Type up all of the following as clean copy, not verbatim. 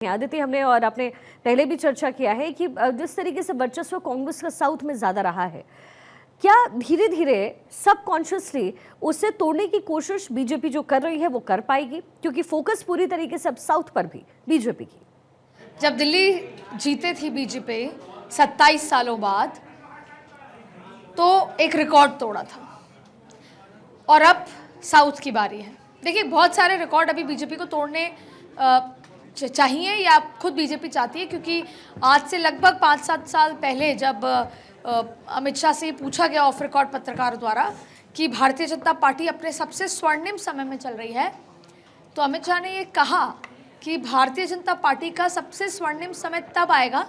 आदित्य, हमने और आपने पहले भी चर्चा किया है कि जिस तरीके से वर्चस्व कांग्रेस का साउथ में ज्यादा रहा है, क्या धीरे धीरे सबकॉन्शियसली उसे तोड़ने की कोशिश बीजेपी जो कर रही है वो कर पाएगी? क्योंकि फोकस पूरी तरीके से अब साउथ पर भी बीजेपी की। जब दिल्ली जीते थी बीजेपी 27 सालों बाद, तो एक रिकॉर्ड तोड़ा था और अब साउथ की बारी है। देखिए, बहुत सारे रिकॉर्ड अभी बीजेपी को तोड़ने चाहिए या खुद बीजेपी चाहती है, क्योंकि आज से लगभग 5-7 साल पहले जब अमित शाह से पूछा गया ऑफ रिकॉर्ड पत्रकारों द्वारा कि भारतीय जनता पार्टी अपने सबसे स्वर्णिम समय में चल रही है, तो अमित शाह ने ये कहा कि भारतीय जनता पार्टी का सबसे स्वर्णिम समय तब आएगा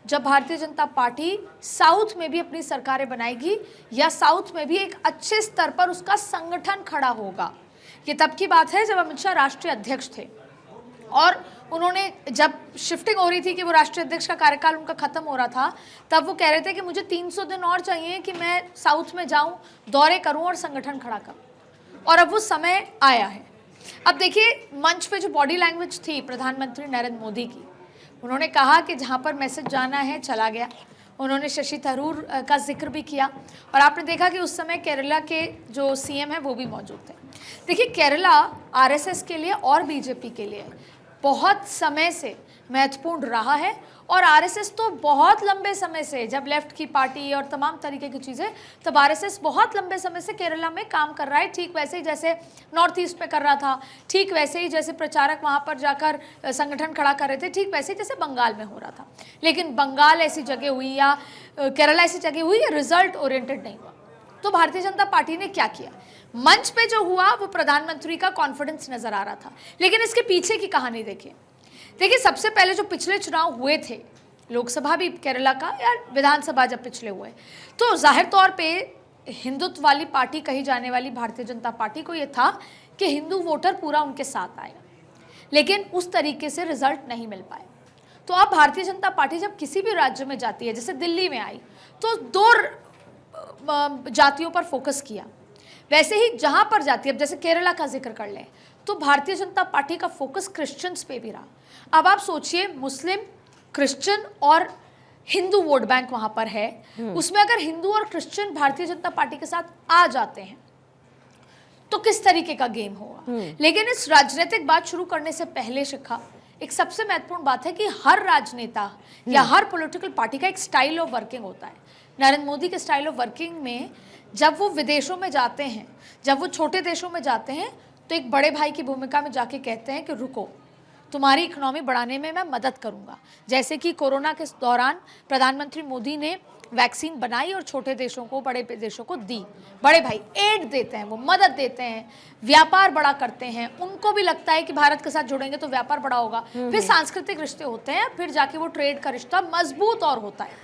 जब भारतीय जनता पार्टी साउथ में भी अपनी सरकारें बनाएगी या साउथ में भी एक अच्छे स्तर पर उसका संगठन खड़ा होगा। ये तब की बात है जब अमित शाह राष्ट्रीय अध्यक्ष थे और उन्होंने जब शिफ्टिंग हो रही थी कि वो राष्ट्रीय अध्यक्ष का कार्यकाल उनका खत्म हो रहा था, तब वो कह रहे थे कि मुझे 300 दिन और चाहिए कि मैं साउथ में जाऊं, दौरे करूं और संगठन खड़ा करूं, और अब वो समय आया है। अब देखिए, मंच पे जो बॉडी लैंग्वेज थी प्रधानमंत्री नरेंद्र मोदी की, उन्होंने कहा कि जहां पर मैसेज जाना है चला गया। उन्होंने शशि थरूर का जिक्र भी किया और आपने देखा कि उस समय केरला के जो सीएम है वो भी मौजूद थे। देखिए, केरला आरएसएस के लिए और बीजेपी के लिए बहुत समय से महत्वपूर्ण रहा है और आरएसएस तो बहुत लंबे समय से, जब लेफ्ट की पार्टी और तमाम तरीके की चीज़ें, तब आरएसएस बहुत लंबे समय से केरला में काम कर रहा है। ठीक वैसे ही जैसे नॉर्थ ईस्ट में कर रहा था, ठीक वैसे ही जैसे प्रचारक वहाँ पर जाकर संगठन खड़ा कर रहे थे, ठीक वैसे ही जैसे बंगाल में हो रहा था। लेकिन बंगाल ऐसी जगह हुई या केरला ऐसी जगह हुई या रिजल्ट ओरिएंटेड नहीं हुआ। तो भारतीय जनता पार्टी ने क्या किया? मंच पे जो हुआ वो प्रधानमंत्री का कॉन्फिडेंस नजर आ रहा था, लेकिन इसके पीछे की कहानी देखिए, सबसे पहले जो पिछले चुनाव हुए थे, लोकसभा भी केरला का या विधानसभा जब पिछले हुए, तो जाहिर तौर पे हिंदुत्व वाली पार्टी कही जाने वाली भारतीय जनता पार्टी को ये था कि हिंदू वोटर पूरा उनके साथ आएगा, लेकिन उस तरीके से रिजल्ट नहीं मिल पाए। तो अब भारतीय जनता पार्टी जब किसी भी राज्य में जाती है, जैसे दिल्ली में आई तो 2 जातियों पर फोकस किया, वैसे ही जहां पर जाती है, अब जैसे केरला का जिक्र कर लें, तो भारतीय जनता पार्टी का फोकस क्रिश्चियंस पे भी रहा। अब आप सोचिए, मुस्लिम, क्रिश्चियन और हिंदू वोट बैंक वहां पर है, उसमें अगर हिंदू और क्रिश्चियन भारतीय जनता पार्टी के साथ आ जाते हैं तो किस तरीके का गेम होगा। लेकिन इस राजनीतिक बात शुरू करने से पहले शिखा, एक सबसे महत्वपूर्ण बात है कि हर राजनेता या हर पॉलिटिकल पार्टी का एक स्टाइल ऑफ वर्किंग होता है। नरेंद्र मोदी के स्टाइल ऑफ वर्किंग में, जब वो विदेशों में जाते हैं, जब वो छोटे देशों में जाते हैं, तो एक बड़े भाई की भूमिका में जाके कहते हैं कि रुको, तुम्हारी इकोनॉमी बढ़ाने में मैं मदद करूंगा। जैसे कि कोरोना के दौरान प्रधानमंत्री मोदी ने वैक्सीन बनाई और छोटे देशों को, बड़े देशों को दी। बड़े भाई एड देते हैं, वो मदद देते हैं, व्यापार बड़ा करते हैं। उनको भी लगता है कि भारत के साथ जुड़ेंगे तो व्यापार बड़ा होगा, फिर सांस्कृतिक रिश्ते होते हैं, फिर जाके वो ट्रेड का रिश्ता मजबूत और होता है।